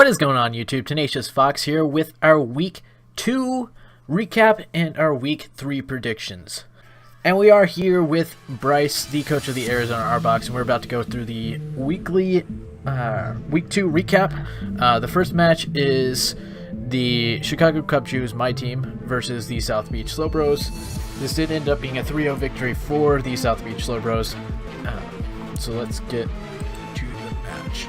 What is going on, YouTube? Tenacious Fox here with our Week 2 recap and our Week 3 predictions. And we are here with Bryce, the coach of the Arizona R-Box, and we're about to go through the weekly Week 2 recap. The first match is the Chicago Cub Jews, my team, versus the South Beach Slowbros. This did end up being a 3-0 victory for the South Beach Slowbros. So let's get to the match.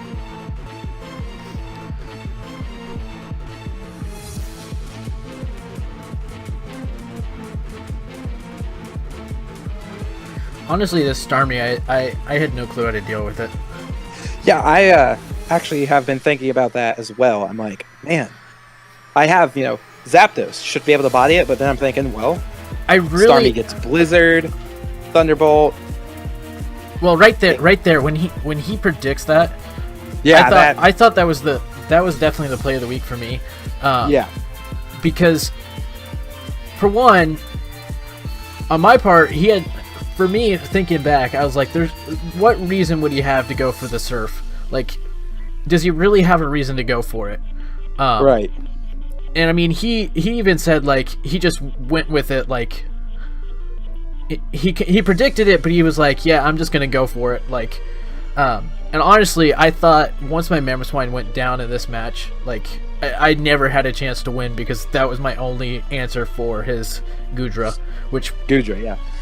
Honestly, this Starmie, I had no clue how to deal with it. Yeah, I actually have been thinking about that as well. I'm like, man, I have, Zapdos. Should be able to body it, but then I'm thinking, well, Starmie gets Blizzard, Thunderbolt. Well, right there, when he predicts that, yeah, I thought that was definitely the play of the week for me. Yeah, because for one, on my part, he had. For me, thinking back, I was like, what reason would he have to go for the Surf? Like, does he really have a reason to go for it? Right. And I mean, he even said, like, he just went with it, like, he predicted it, but he was like, yeah, I'm just going to go for it. Like, and honestly, I thought once my Mamoswine went down in this match, like, I never had a chance to win because that was my only answer for his Goodra,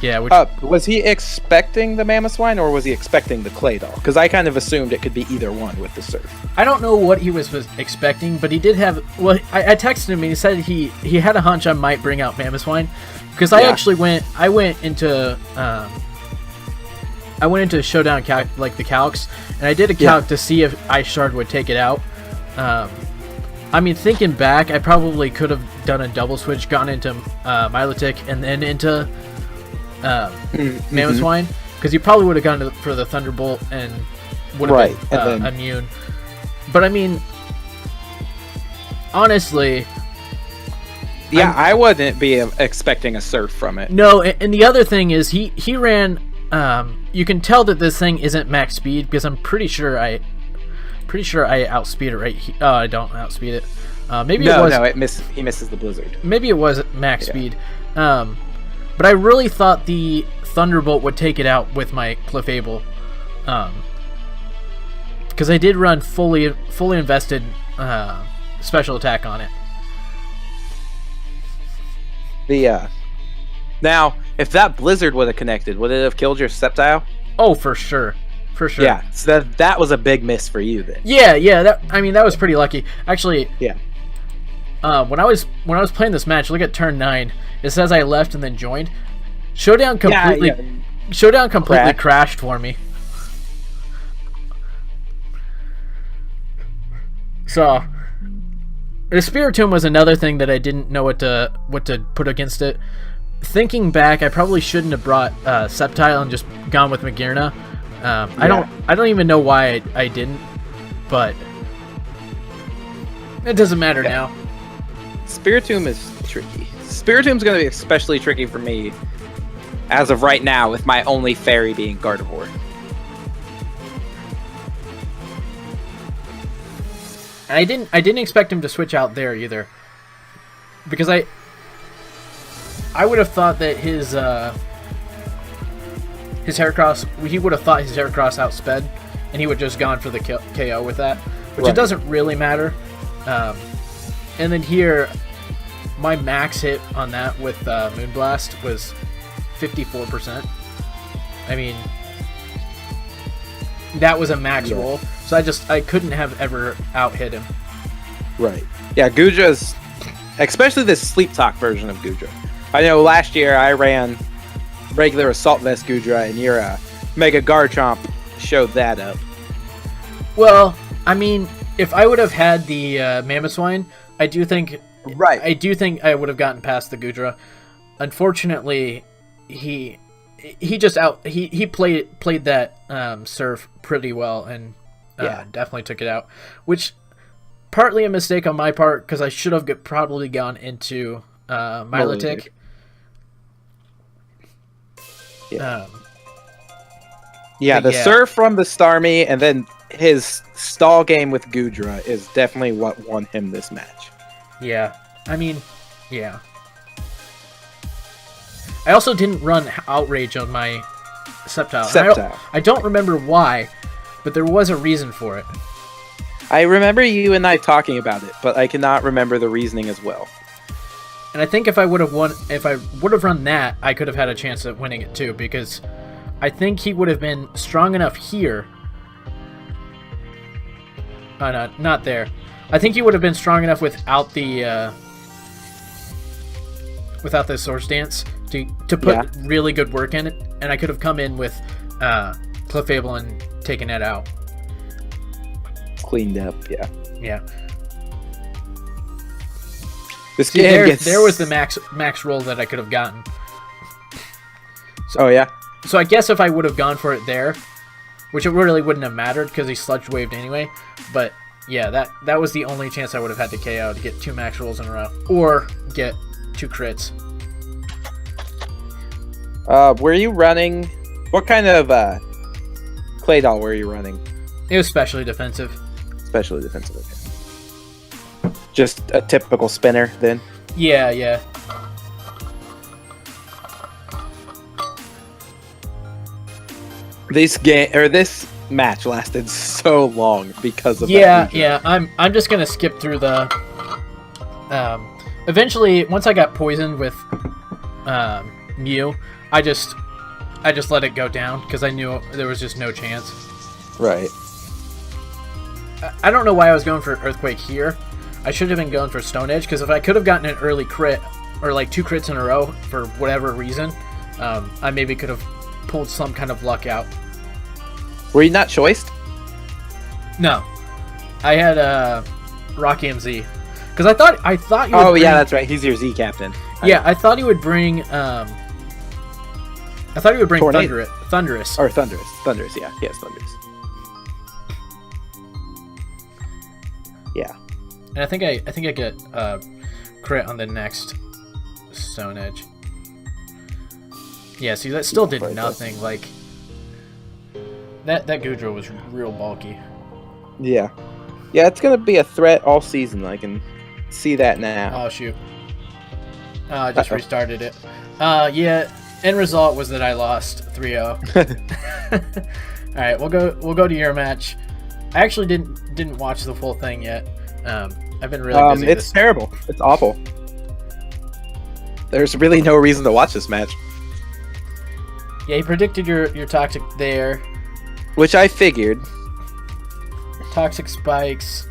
yeah. Which, was he expecting the Mamoswine or was he expecting the Claydol? Because I kind of assumed it could be either one with the Surf. I don't know what he was expecting, but he did have. Well, I texted him and he said he had a hunch I might bring out Mamoswine because I actually went into Showdown like the calcs, and I did a calc to see if Ice Shard would take it out. I mean, thinking back, I probably could have done a double switch, gone into Milotic, and then into Mamoswine, because you probably would have gone for the Thunderbolt and would have been immune. But I mean, honestly, I wouldn't be expecting a Surf from it. No, and the other thing is he ran. You can tell that this thing isn't max speed because I'm pretty sure I outspeed it right here. I don't outspeed it. He misses the Blizzard. Maybe it was max speed. But I really thought the Thunderbolt would take it out with my Clefable. Because I did run fully invested special attack on it. Now, if that Blizzard would have connected, would it have killed your Sceptile? Oh, for sure. For sure. Yeah, so that was a big miss for you then. Yeah. That was pretty lucky. Actually, yeah. When I was playing this match, look at turn 9. It says I left and then joined. Showdown completely crashed for me. So, the Spiritomb was another thing that I didn't know what to put against it. Thinking back, I probably shouldn't have brought Sceptile and just gone with Magearna. I don't even know why I didn't, but it doesn't matter now. Spiritomb is tricky. Spiritomb's going to be especially tricky for me as of right now, with my only fairy being Gardevoir. And I didn't expect him to switch out there either, because I would have thought that his Heracross, he would have thought his Heracross outsped, and he would have just gone for the KO with that, which it doesn't really matter. And then here, my max hit on that with Moonblast was 54%. I mean, that was a max roll, so I couldn't have ever out-hit him. Right. Yeah, Gudra's, especially this Sleep Talk version of Gudra. I know last year I ran regular Assault Vest Gudra, and your Mega Garchomp showed that up. Well, I mean, if I would have had the Mamoswine, I do think I would have gotten past the Gudra. Unfortunately, he played that Surf pretty well and definitely took it out, which partly a mistake on my part because I should have probably gone into Milotic. The Surf from the Starmie, and then his stall game with Goodra is definitely what won him this match. Yeah. I mean, yeah. I also didn't run Outrage on my Sceptile. I don't remember why, but there was a reason for it. I remember you and I talking about it, but I cannot remember the reasoning as well. And I think if I would have run that, I could have had a chance at winning it too, because I think he would have been strong enough here. Oh, no, not there. I think he would have been strong enough without the Source Dance to put really good work in it, and I could have come in with Clefable and taken it out. Cleaned up, yeah. Yeah. This game there was the max roll that I could have gotten. So, So I guess if I would have gone for it there, which it really wouldn't have mattered because he sludge waved anyway, but yeah, that was the only chance I would have had to KO to get 2 max rolls in a row or get 2 crits. Were you running? What kind of clay doll were you running? It was specially defensive. Specially defensive. Okay. Just a typical spinner then. Yeah. This match lasted so long because of that. Yeah. I'm just gonna skip through the. Eventually, once I got poisoned with Mew, I just let it go down because I knew there was just no chance. Right. I don't know why I was going for Earthquake here. I should have been going for Stone Edge because if I could have gotten an early crit or like 2 crits in a row for whatever reason, I maybe could have pulled some kind of luck out. Were you not choiced? No, I had Rocky MZ because I thought you would bring... yeah, that's right. He's your Z captain. Yeah, I thought he would bring Thundurus. Or Thundurus, yeah. Yes, Thundurus. Yeah. And I think I get crit on the next Stone Edge. Yeah, see that still did nothing. Like that Goodra was real bulky. Yeah. Yeah, it's gonna be a threat all season. I can see that now. Oh shoot. I just restarted it. Yeah, end result was that I lost 3-0. Alright, we'll go to your match. I actually didn't watch the full thing yet. I've been really busy. It's terrible. It's awful. There's really no reason to watch this match. Yeah, he predicted your Toxic there. Which I figured. Toxic spikes.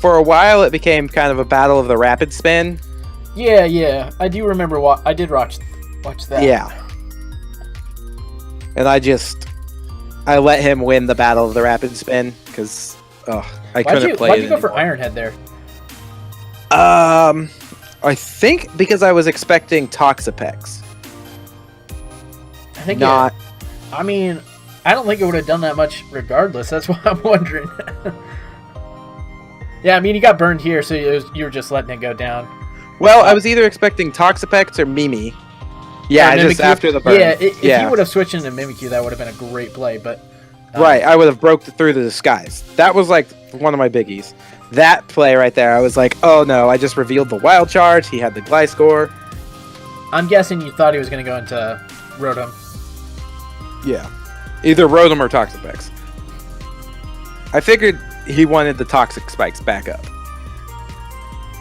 For a while, it became kind of a battle of the rapid spin. Yeah. I do remember I did watch that. Yeah. And I let him win the battle of the rapid spin because I couldn't play it. Why'd you go for Iron Head there? I think because I was expecting Toxapex. I think not. I mean, I don't think it would have done that much regardless. That's why I'm wondering. Yeah, I mean, you got burned here, so you were just letting it go down. Well, I was either expecting Toxapex or Mimi. Yeah, just after the burn. Yeah, if you would have switched into Mimikyu, that would have been a great play, but... right, I would have broke through the disguise. That was, like, one of my biggies. That play right there, I was like, oh no, I just revealed the Wild Charge, he had the Gliscor. I'm guessing you thought he was going to go into Rotom. Yeah. Either Rotom or Toxapex. I figured he wanted the Toxic Spikes back up.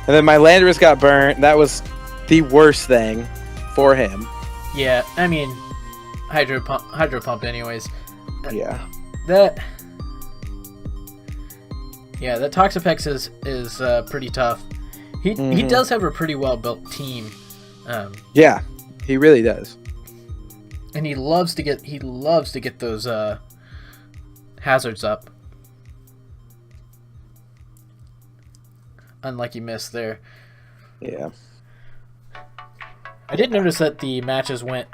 And then my Landorus got burnt. That was the worst thing for him. Yeah, I mean, Hydro Pump anyways. Yeah. That Toxapex is pretty tough. He does have a pretty well built team. Yeah, he really does. And he loves to get those hazards up. Unlucky miss there. Yeah. I did notice that the matches were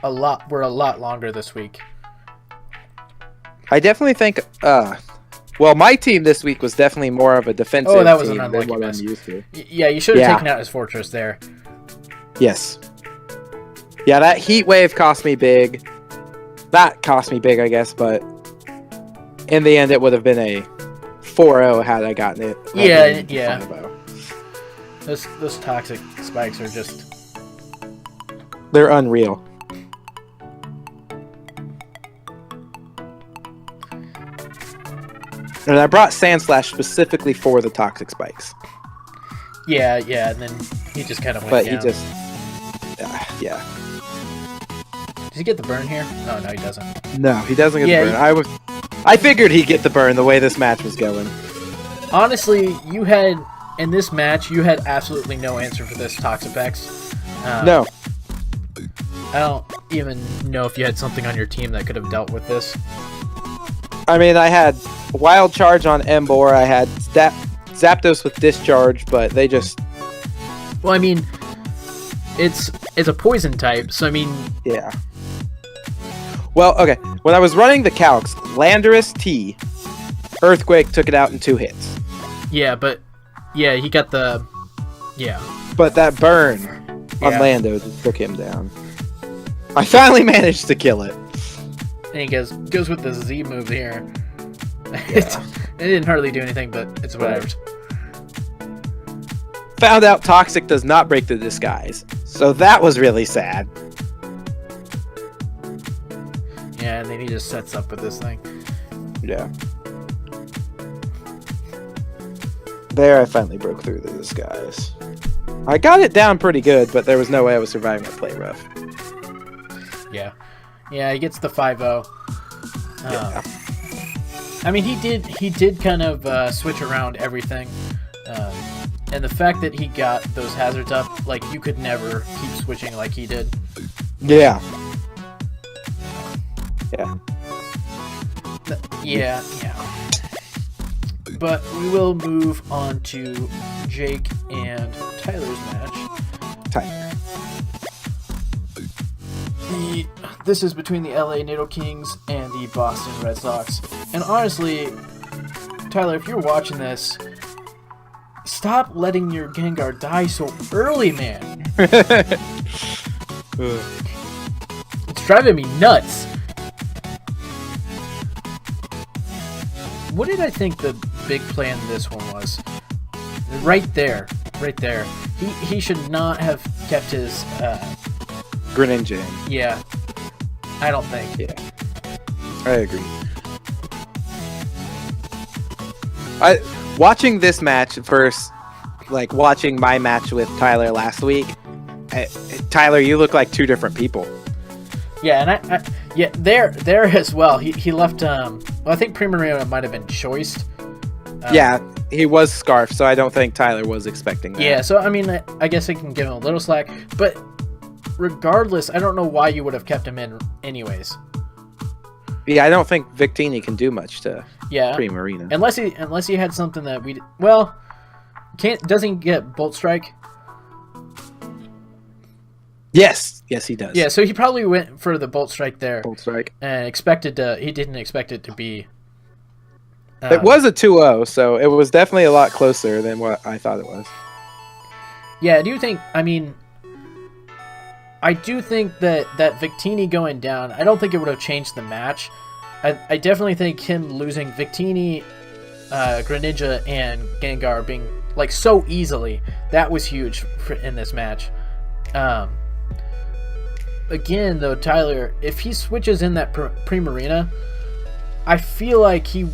a lot longer this week. I definitely think my team this week was definitely more of a defensive team that was an unlucky than what miss. I'm used to. Yeah, you should have taken out his Fortress there. Yes. Yeah, that heat wave cost me big. That cost me big, I guess, but in the end, it would have been a 4-0 had I gotten it. Yeah. Those toxic spikes are just... They're unreal. And I brought Sand Slash specifically for the toxic spikes. Yeah, and then he just kind of went down. But he just... yeah. Does he get the burn here? Oh, no, he doesn't. No, he doesn't get the burn. I figured he'd get the burn the way this match was going. Honestly, in this match, you had absolutely no answer for this Toxapex. No. I don't even know if you had something on your team that could have dealt with this. I mean, I had Wild Charge on Emboar, I had Zapdos with Discharge, but they just... Well, I mean, it's a poison type, so I mean... Yeah. Well, okay. When I was running the calcs, Landorus T, Earthquake took it out in 2 hits. Yeah, but... Yeah, he got the... Yeah. But that burn on Lando just took him down. I finally managed to kill it. And he goes with the Z move here. Yeah. It didn't hardly do anything, but it's whatever. Found out Toxic does not break the disguise. So that was really sad. Yeah, and then he just sets up with this thing. Yeah. There, I finally broke through the disguise. I got it down pretty good, but there was no way I was surviving a play rough. Yeah. Yeah, he gets the 5-0. Yeah. I mean, he did kind of switch around everything. And the fact that he got those hazards up, like, you could never keep switching like he did. Yeah. Yeah. Yeah. But we will move on to Jake and Tyler's match. Tyler. This is between the LA Nido Kings and the Boston Red Sox. And honestly, Tyler, if you're watching this, stop letting your Gengar die so early, man. It's driving me nuts. What did I think the big play in this one was? Right there. He should not have kept his Greninja. Yeah. I don't think. Yeah. I agree. Watching this match versus like watching my match with Tyler last week, Tyler, you look like 2 different people. Yeah, and there as well. He left. Well, I think Primarina might have been choiced. Yeah, he was Scarf, so I don't think Tyler was expecting that. Yeah, so I mean, I guess I can give him a little slack, but regardless, I don't know why you would have kept him in anyways. Yeah, I don't think Victini can do much to Primarina. Unless he had something that doesn't he get Bolt Strike? Yes, he does. Yeah, so he probably went for the Bolt Strike there. Bolt Strike. And he didn't expect it to be... it was a 2-0, so it was definitely a lot closer than what I thought it was. Yeah, I do think that Victini going down, I don't think it would have changed the match. I definitely think him losing Victini, Greninja, and Gengar being like so easily, that was huge in this match. Again, though, Tyler, if he switches in that Primarina, I feel like you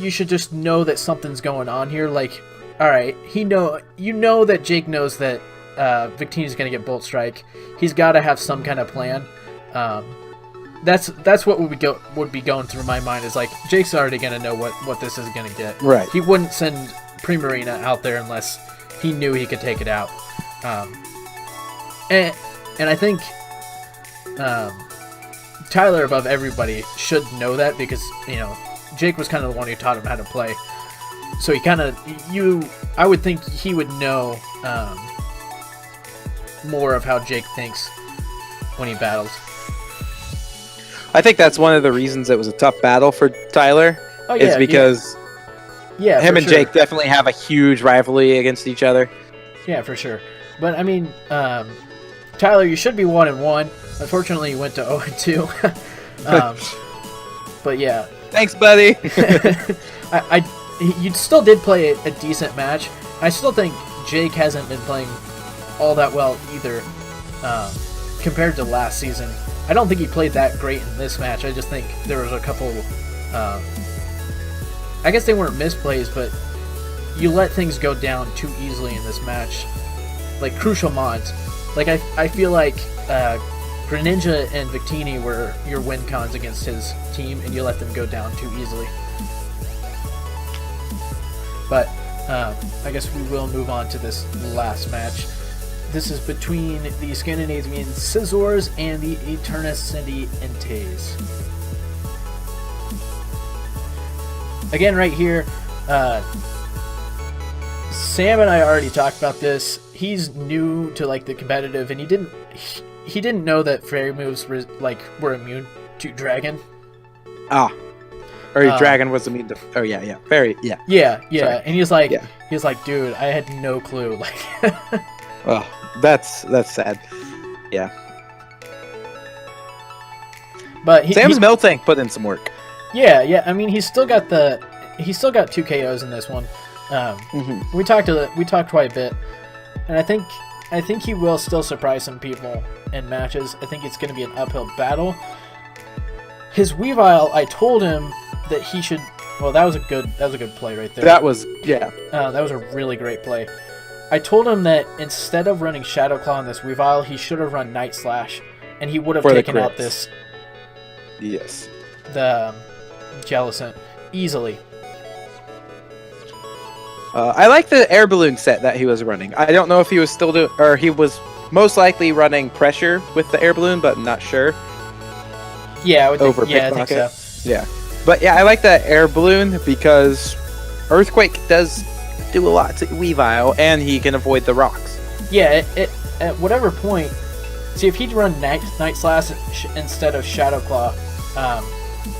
should just know that something's going on here. Like, all right, you know that Jake knows that Victini's going to get Bolt Strike. He's got to have some kind of plan. That's what would be going through my mind, is like, Jake's already going to know what this is going to get. Right. He wouldn't send Primarina out there unless he knew he could take it out. And I think Tyler, above everybody, should know that, because, Jake was kind of the one who taught him how to play. So he kind of, I would think he would know more of how Jake thinks when he battles. I think that's one of the reasons it was a tough battle for Tyler. Oh, yeah, is because him and Jake definitely have a huge rivalry against each other. Yeah, for sure. But I mean, Tyler, you should be 1-1. Unfortunately, you went to 0-2. But yeah. Thanks, buddy. You still did play a decent match. I still think Jake hasn't been playing all that well either, compared to last season. I don't think he played that great in this match. I just think there was a couple, I guess they weren't misplays, but you let things go down too easily in this match. Like crucial mods. Like I feel like Greninja and Victini were your win cons against his team, and you let them go down too easily. But I guess we will move on to this last match. This is between the Scandinavian Scizors and the Eternity Entes. Again, right here, Sam and I already talked about this. He's new to like the competitive, and he didn't know that fairy moves were immune to dragon. Or dragon was immune to. Oh yeah, fairy, yeah. Yeah. Sorry. And he's like, dude, I had no clue. Like, oh, that's sad. Yeah. But Sam's Miltank put in some work. Yeah. I mean, he's still got 2 KOs in this one. We talked quite a bit, and I think he will still surprise some people in matches. I think it's going to be an uphill battle. His Weavile, I told him that he should. Well, that was a good play right there. That was that was a really great play. I told him that instead of running Shadow Claw on this Weavile, he should have run Night Slash, and he would have taken out this. Yes. The Jellicent easily. I like the air balloon set that he was running. I don't know if he was still doing, or he was most likely running pressure with the air balloon, but I'm not sure. Yeah, I think so. Yeah, but yeah, I like that air balloon because Earthquake does do a lot to Weavile, and he can avoid the rocks. Yeah, at whatever point. See, if he'd run Night Slash instead of Shadow Claw,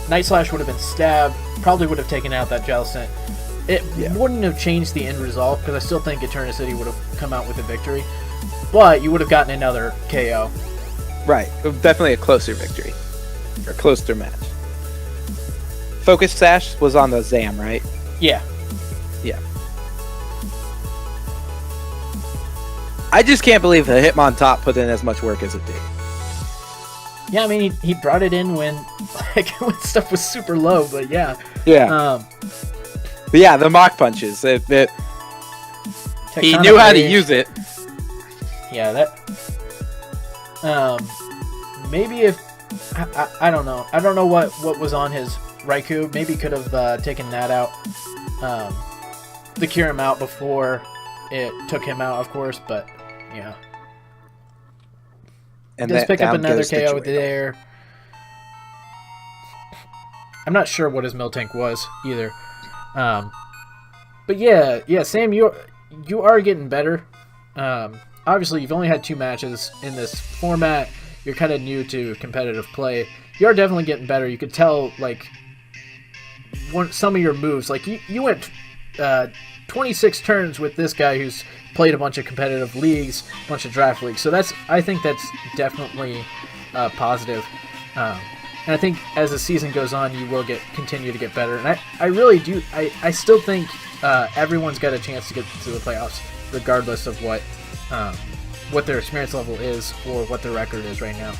Night Slash would have been stabbed. Probably would have taken out that Jellicent. It wouldn't have changed the end result, because I still think Eternity would have come out with a victory. But you would have gotten another KO. Right. Definitely a closer victory. Or closer match. Focus Sash was on the Zam, right? Yeah. Yeah. I just can't believe the Hitmontop put in as much work as it did. Yeah, I mean, he brought it in when stuff was super low, but yeah. Yeah. But yeah, the Mach Punches. He knew how to use it. Yeah, that. Maybe if I don't know. I don't know what was on his Raikou. Maybe could have taken that out. To cure him out before it took him out, of course. But yeah. And does pick up another KO there. I'm not sure what his Miltank was either. But yeah, Sam, you are getting better. Obviously, you've only had 2 matches in this format. You're kind of new to competitive play. You are definitely getting better. You could tell, like, some of your moves. Like, you went 26 turns with this guy who's played a bunch of competitive leagues, a bunch of draft leagues. So I think that's definitely positive. And I think as the season goes on, you will continue to get better. And I really do. I still think everyone's got a chance to get to the playoffs, regardless of what their experience level is or what their record is right now.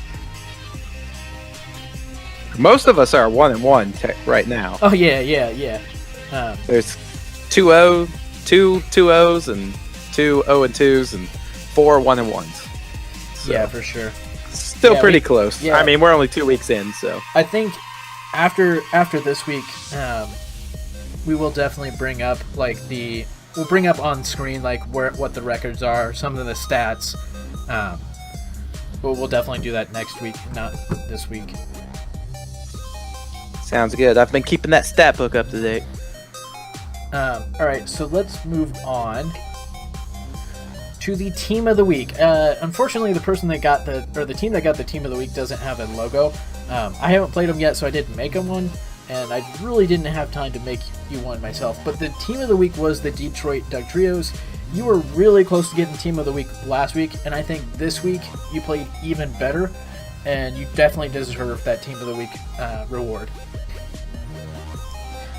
Most of us are 1-1 right now. Oh yeah. There's 2-0, 2 2-0s, and 2 0-2s, and 4 1-1s. So. Yeah, for sure. Still pretty close. Yeah. I mean, we're only 2 weeks in, so. I think after this week, we will definitely bring up we'll bring up on screen what the records are, some of the stats. But we'll definitely do that next week, not this week. Sounds good. I've been keeping that stat book up to date. All right, so let's move on to the team of the week. Unfortunately, the team that got the team of the week doesn't have a logo. I haven't played them yet, so I didn't make them one, and I really didn't have time to make you one myself. But the team of the week was the Detroit Doug Trios, you were really close to getting Team of the Week last week, and I think this week you played even better, and you definitely deserve that Team of the Week reward.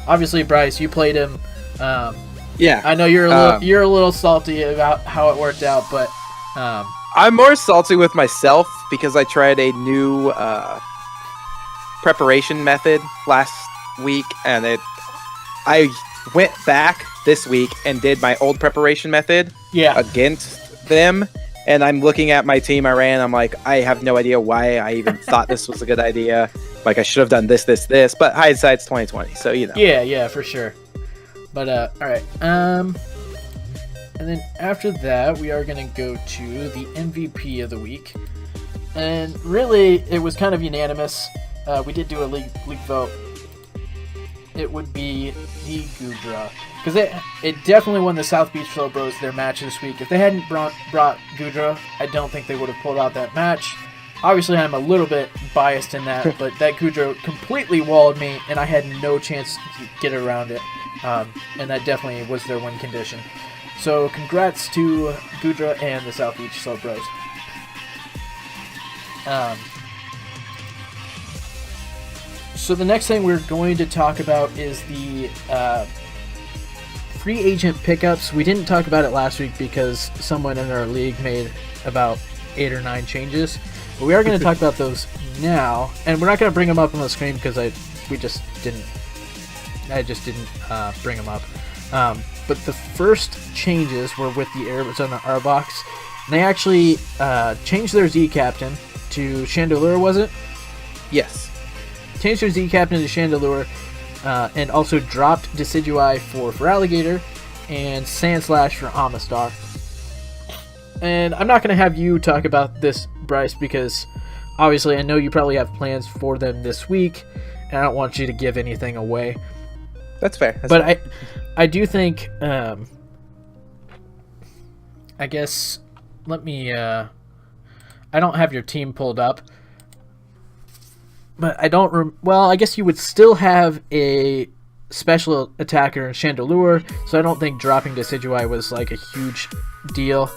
Obviously, Bryce, you played him. Yeah, I know you're a little salty about how it worked out, but I'm more salty with myself because I tried a new preparation method last week, and I went back this week and did my old preparation method against them, and I'm looking at my team I ran. I'm like, I have no idea why I even thought this was a good idea. Like, I should have done this, but hindsight's 2020, so you know. Yeah, for sure. But all right, and then after that, we are gonna go to the MVP of the week, and really, it was kind of unanimous. We did do a league vote. It would be the Goodra, because it definitely won the South Beach Flow Bros their match this week. If they hadn't brought Goodra, I don't think they would have pulled out that match. Obviously, I'm a little bit biased in that, but that Goodra completely walled me, and I had no chance to get around it. And that definitely was their win condition. So congrats to Goodra and the South Beach Flow Bros. So the next thing we're going to talk about is the free agent pickups. We didn't talk about it last week because someone in our league made about 8 or 9 changes. But we are going to talk about those now, and we're not going to bring them up on the screen because I just didn't bring them up. But the first changes were with the Arizona Arbox, and they actually changed their Z captain to Chandelure, was it? Yes. Changed their Z captain to Chandelure, and also dropped Decidueye for Alligator, and Sandslash for Amistar. And I'm not going to have you talk about this, Bryce, because obviously I know you probably have plans for them this week, and I don't want you to give anything away. That's fair. But I do think, I guess, let me, I don't have your team pulled up, but I don't, well, I guess you would still have a special attacker in Chandelure, so I don't think dropping Decidueye was like a huge deal.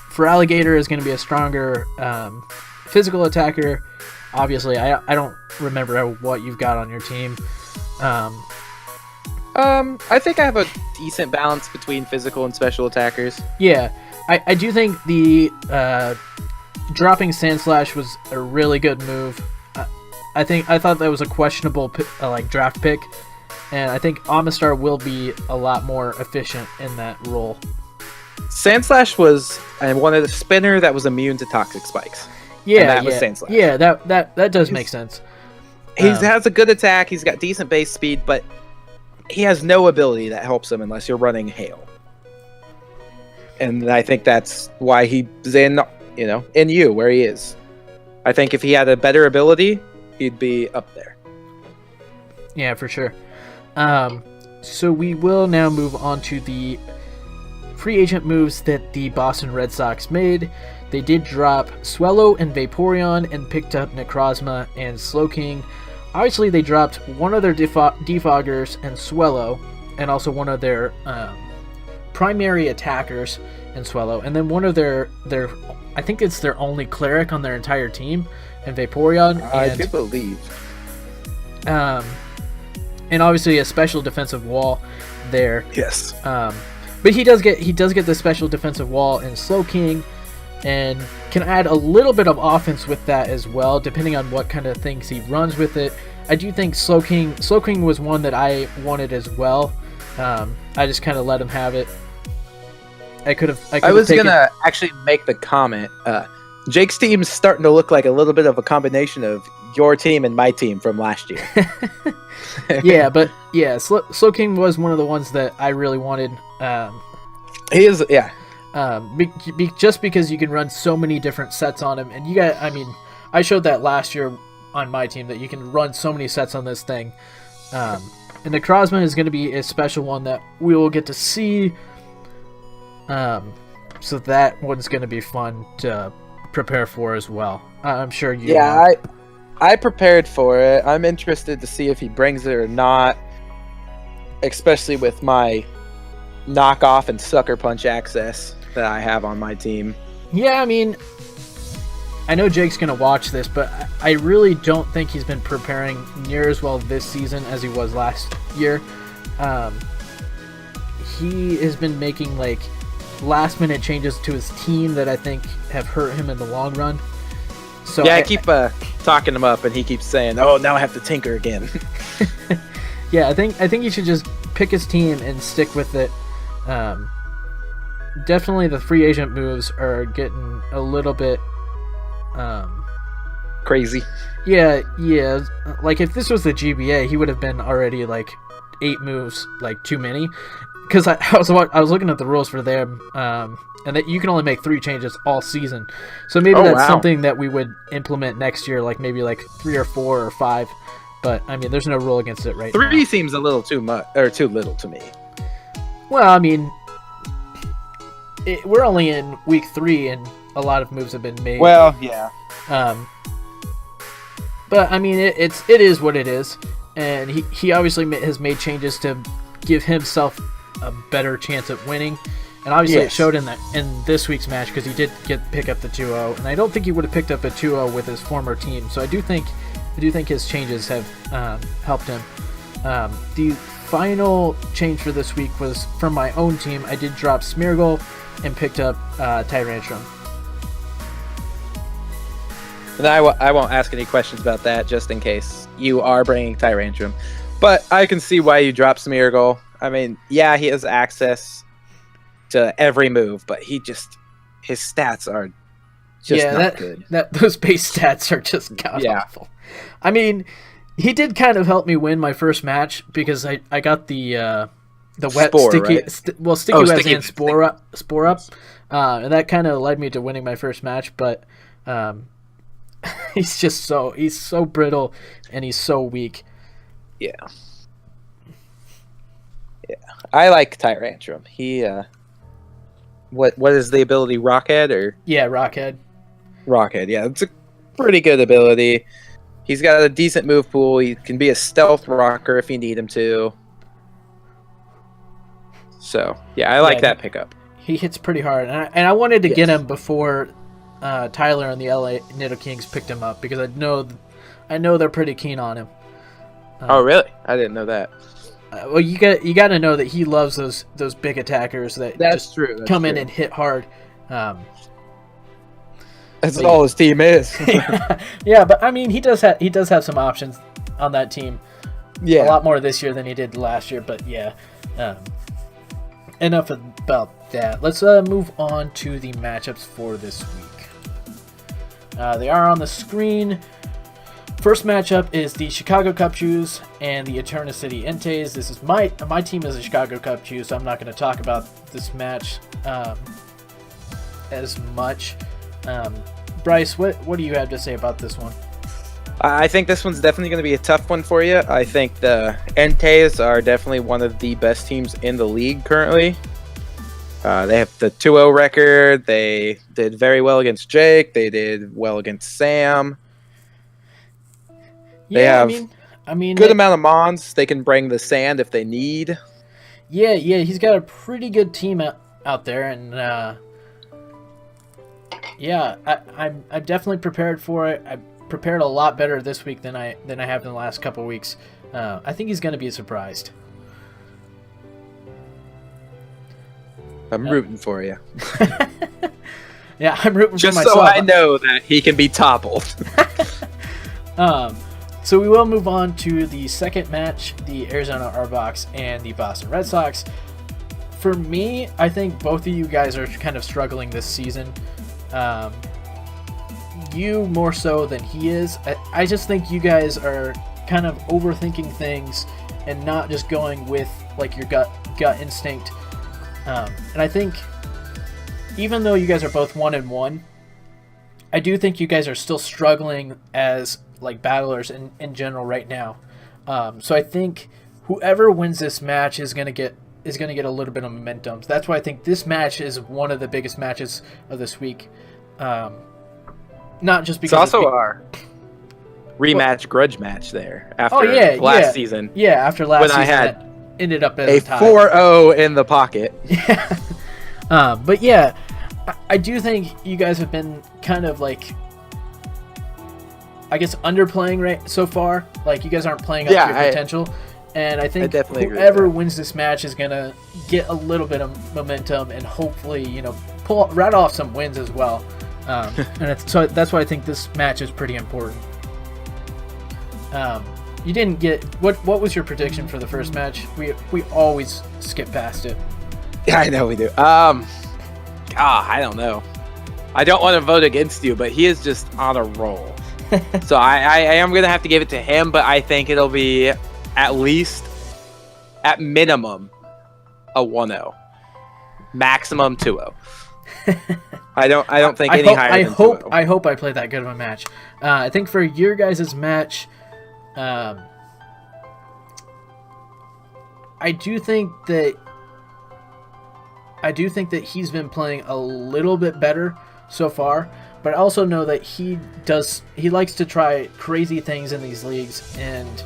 For Alligator is going to be a stronger physical attacker. Obviously, I don't remember what you've got on your team. I think I have a decent balance between physical and special attackers. Yeah, I do think the dropping Sandslash was a really good move. I thought that was a questionable draft pick, and I think Amistar will be a lot more efficient in that role. Sandslash was I wanted a spinner that was immune to toxic spikes. Yeah, was Sandslash. Yeah, that does make sense. He has a good attack. He's got decent base speed, but he has no ability that helps him unless you're running Hail. And I think that's why he's in U where he is. I think if he had a better ability, he'd be up there. Yeah, for sure. So we will now move on to the free agent moves that the Boston Red Sox made. They did drop Swellow and Vaporeon and picked up Necrozma and Slowking. Obviously, they dropped one of their Defoggers and Swellow, and also one of their primary attackers in Swellow, and then one of their I think it's their only cleric on their entire team, and Vaporeon. I do believe. And obviously a special defensive wall there. Yes. But he does get the special defensive wall in Slowking, and can add a little bit of offense with that as well, depending on what kind of things he runs with it. I do think Slowking was one that I wanted as well. I just kind of let him have it. I was gonna actually make the comment. Jake's team's starting to look like a little bit of a combination of your team and my team from last year. Yeah, but yeah, Slowking was one of the ones that I really wanted. He is, yeah. Just because you can run so many different sets on him, and I showed that last year on my team that you can run so many sets on this thing. And the Necrozma is going to be a special one that we will get to see. So that one's going to be fun to prepare for as well. I'm sure you. Yeah, I prepared for it. I'm interested to see if he brings it or not, especially with my knock off and sucker punch access that I have on my team. Yeah, I mean, I know Jake's going to watch this, but I really don't think he's been preparing near as well this season as he was last year. He has been making like last-minute changes to his team that I think have hurt him in the long run. So yeah, I keep talking him up, and he keeps saying, "Oh, now I have to tinker again." Yeah, I think he should just pick his team and stick with it. Definitely, the free agent moves are getting a little bit crazy. Yeah. Like if this was the GBA, he would have been already like 8 moves, like too many. Because I was looking at the rules for them, and that you can only make 3 changes all season. So maybe that's something that we would implement next year, like maybe like 3 or 4 or 5. But I mean, there's no rule against it right now. 3 seems a little too much or too little to me. Well, I mean, we're only in week 3, and a lot of moves have been made. Well, yeah. But I mean, it is what it is, and he obviously has made changes to give himself a better chance at winning, and obviously it showed in this week's match because he did pick up the 2-0, and I don't think he would have picked up a 2-0 with his former team. So I do think his changes have helped him. The final change for this week was from my own team. I did drop Smeargle and picked up Tyrantrum. And I won't ask any questions about that, just in case you are bringing Tyrantrum. But I can see why you dropped Smeargle. I mean, yeah, he has access to every move, but his stats are just not good. Those base stats are just god-awful. I mean, he did kind of help me win my first match because I got the wet Spore, sticky right? sticky webs and spore up, and that kind of led me to winning my first match. But he's so brittle and he's so weak. Yeah. I like Tyrantrum. He what is the ability? Rockhead or Rockhead. Rockhead, yeah, it's a pretty good ability. He's got a decent move pool. He can be a stealth rocker if you need him to. So yeah, I like that pickup. He hits pretty hard, and I wanted to get him before Tyler and the LA Nido Kings picked him up because I know they're pretty keen on him. Oh really? I didn't know that. Well, you got to know that he loves those big attackers that come in and hit hard. That's all his team is. Yeah, but I mean, he does have some options on that team. Yeah, a lot more this year than he did last year. But yeah, enough about that. Let's move on to the matchups for this week. They are on the screen. First matchup is the Chicago Cup Chews and the Eterna City Entes. This is my team is a Chicago Cup Chew, so I'm not going to talk about this match as much. Bryce, what do you have to say about this one? I think this one's definitely going to be a tough one for you. I think the Entes are definitely one of the best teams in the league currently. They have the 2-0 record. They did very well against Jake. They did well against Sam. They have good amount of mons. They can bring the sand if they need. Yeah, he's got a pretty good team out there, and I'm definitely prepared for it. I prepared a lot better this week than I have in the last couple of weeks. I think he's going to be surprised. I'm rooting for you. Yeah, I'm rooting for myself. Just so I know that he can be toppled. So we will move on to the second match, the Arizona Arbox and the Boston Red Sox. For me, I think both of you guys are kind of struggling this season. You more so than he is. I just think you guys are kind of overthinking things and not just going with like your gut instinct. And I think even though you guys are both 1-1, I do think you guys are still struggling as like battlers in general right now. So I think whoever wins this match is gonna get a little bit of momentum. So that's why I think this match is one of the biggest matches of this week. Not just because it's also our rematch grudge match there after last season. Yeah, after last season. When I had ended up as a tie. 4-0 in the pocket. Yeah. But yeah, I do think you guys have been kind of like, I guess, underplaying right so far. Like, you guys aren't playing up to your potential. And I think whoever wins this match is going to get a little bit of momentum and hopefully, you know, right off some wins as well. So that's why I think this match is pretty important. You didn't get... What was your prediction for the first match? We always skip past it. Yeah, I know we do. I don't know. I don't want to vote against you, but he is just on a roll. So I am going to have to give it to him, but I think it'll be at least, at minimum, a 1-0. Maximum 2-0. I don't think any higher than 2-0. I hope I played that good of a match. I think for your guys' match, I do think that he's been playing a little bit better so far, but I also know that he likes to try crazy things in these leagues, and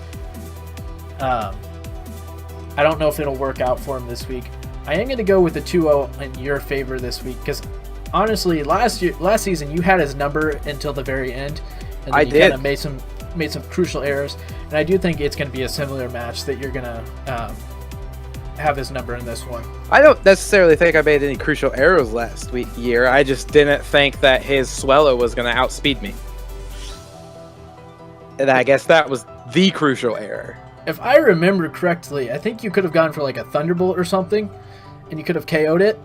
I don't know if it'll work out for him this week. I am going to go with the 2-0 in your favor this week, because honestly, last season you had his number until the very end, and then you kind of made some crucial errors, and I do think it's going to be a similar match that you're going to have his number in this one. I don't necessarily think I made any crucial errors last year. I just didn't think that his Swellow was going to outspeed me. And I guess that was the crucial error. If I remember correctly, I think you could have gone for like a Thunderbolt or something, and you could have KO'd it.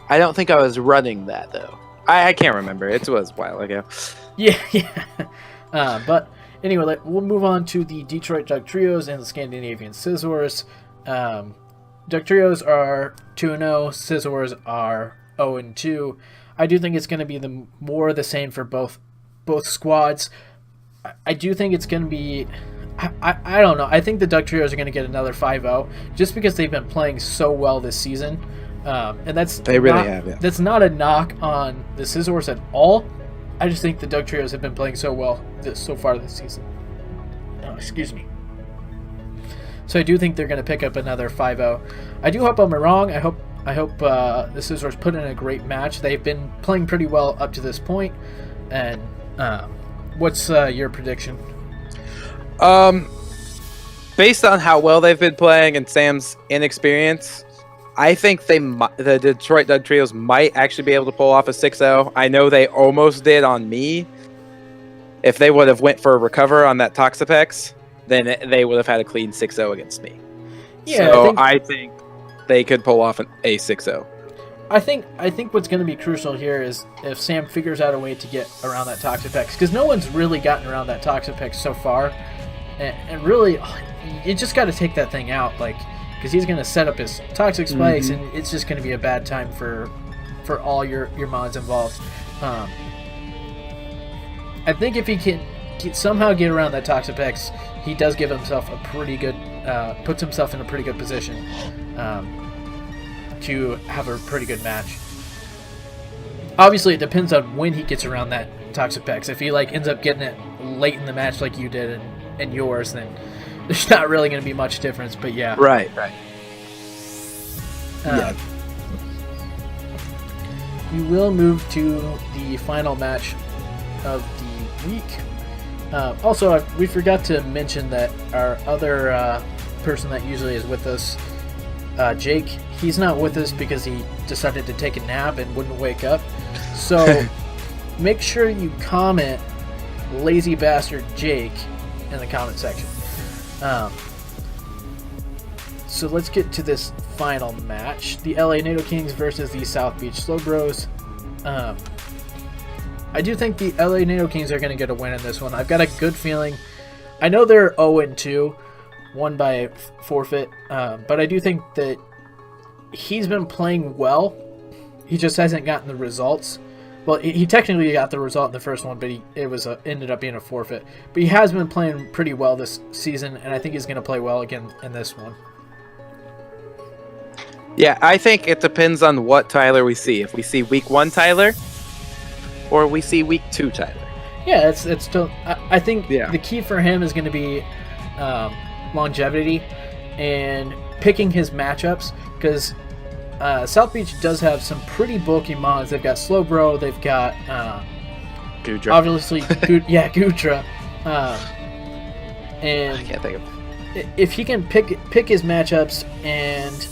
I don't think I was running that, though. I can't remember. It was a while ago. Yeah. But anyway, we'll move on to the Detroit Dugtrios and the Scandinavian Scizors. Dugtrios are 2-0. Scizors are 0-2. I do think it's going to be more the same for both squads. I do think it's going to be... I don't know. I think the Dugtrios are going to get another 5-0 just because they've been playing so well this season. And they really have, yeah. That's not a knock on the Scizors at all. I just think the Dugtrios have been playing so well so far this season. Excuse me. So I do think they're going to pick up another 5-0. I do hope I'm wrong. I hope the Scizors put in a great match. They've been playing pretty well up to this point. And what's your prediction? Based on how well they've been playing and Sam's inexperience, I think the Detroit Dugtrios might actually be able to pull off a 6-0. I know they almost did on me. If they would have went for a recover on that Toxapex, then they would have had a clean 6-0 against me. Yeah, so I think they could pull off a 6-0. I think what's going to be crucial here is if Sam figures out a way to get around that Toxapex, because no one's really gotten around that Toxapex so far, and really, you just got to take that thing out, like, because he's going to set up his toxic spikes, and it's just going to be a bad time for all your mods involved. I think if he can somehow get around that Toxapex, he does give himself a pretty good, puts himself in a pretty good position to have a pretty good match. Obviously, it depends on when he gets around that Toxapex. If he ends up getting it late in the match like you did and yours, then there's not really going to be much difference, but yeah. Right. Yeah. We will move to the final match of the week. Also, we forgot to mention that our other person that usually is with us, Jake, he's not with us because he decided to take a nap and wouldn't wake up. So make sure you comment Lazy Bastard Jake in the comment section. So let's get to this final match. The LA NATO Kings versus the South Beach Slowbros. I do think the LA NATO Kings are going to get a win in this one. I've got a good feeling. I know they're 0-2, won by forfeit, but I do think that he's been playing well. He just hasn't gotten the results. Well, he technically got the result in the first one, but it ended up being a forfeit. But he has been playing pretty well this season, and I think he's going to play well again in this one. Yeah, I think it depends on what Tyler we see. If we see week 1 Tyler, or we see week 2 Tyler. Yeah, it's still. I think the key for him is going to be longevity and picking his matchups, because South Beach does have some pretty bulky mons. They've got Slowbro, they've got Goodra. Obviously, Goodra. And I can't think of if he can pick his matchups and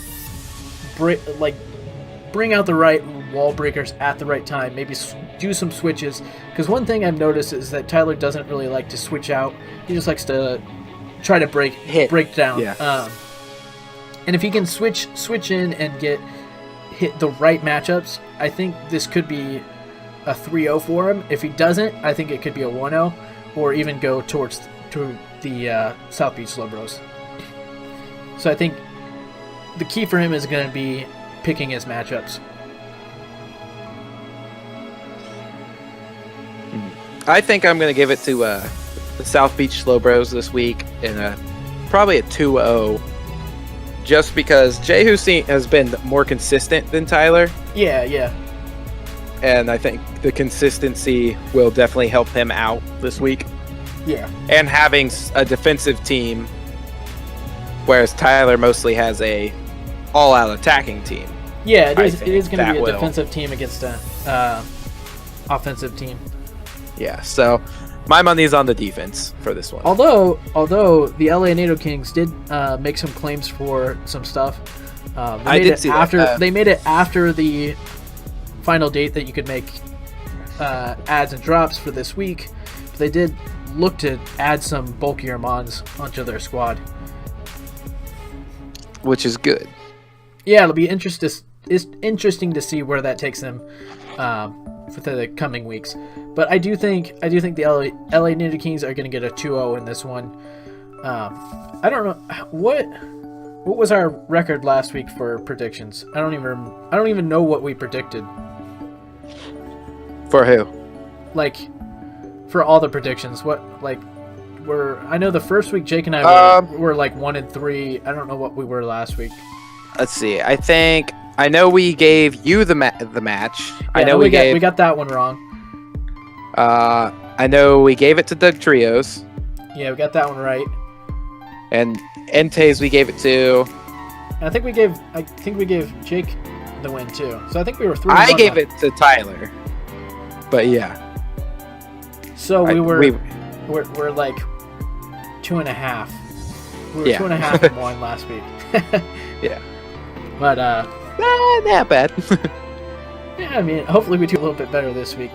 bring out the right wall breakers at the right time, maybe do some switches. Because one thing I've noticed is that Tyler doesn't really like to switch out. He just likes to try to break down. Yeah. And if he can switch in and hit the right matchups, I think this could be a 3-0 for him. If he doesn't, I think it could be a 1-0, or even go to the South Beach Slowbros. So I think the key for him is going to be picking his matchups. I think I'm going to give it to the South Beach Slowbros this week in probably a 2-0, just because Jay Hussein has been more consistent than Tyler. Yeah. And I think the consistency will definitely help him out this week. Yeah. And having a defensive team, whereas Tyler mostly has a all-out attacking team. Yeah, it is going to be a defensive team against a offensive team. Yeah, so my money's on the defense for this one. Although the LA NATO Kings did make some claims for some stuff. I did see that. They made it after the final date that you could make adds and drops for this week. But they did look to add some bulkier mons onto their squad, which is good. Yeah, it'll be interesting to see where that takes them for the coming weeks. But I do think the LA NATO Kings are going to get a 2-0 in this one. I don't know what was our record last week for predictions. I don't even know what we predicted. For who? Like, for all the predictions, I know the first week Jake and I were like 1-3. I don't know what we were last week. Let's see. I know we gave you the match. Yeah, I know we got that one wrong. I know we gave it to Doug Trios. Yeah, we got that one right. And Entei's we gave it to. And I think we gave Jake the win too. So I think we were 3-1. I gave it to Tyler. But yeah. So we're like 2.5. We were 2.5 and 1 last week. Yeah. But not bad. Yeah, I mean, hopefully we do a little bit better this week.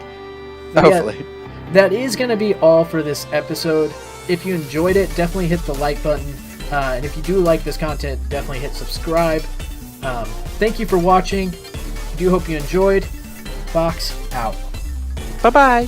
Hopefully. Yeah, that is going to be all for this episode. If you enjoyed it, definitely hit the like button. And if you do like this content, definitely hit subscribe. Thank you for watching. I do hope you enjoyed. Fox out. Bye-bye.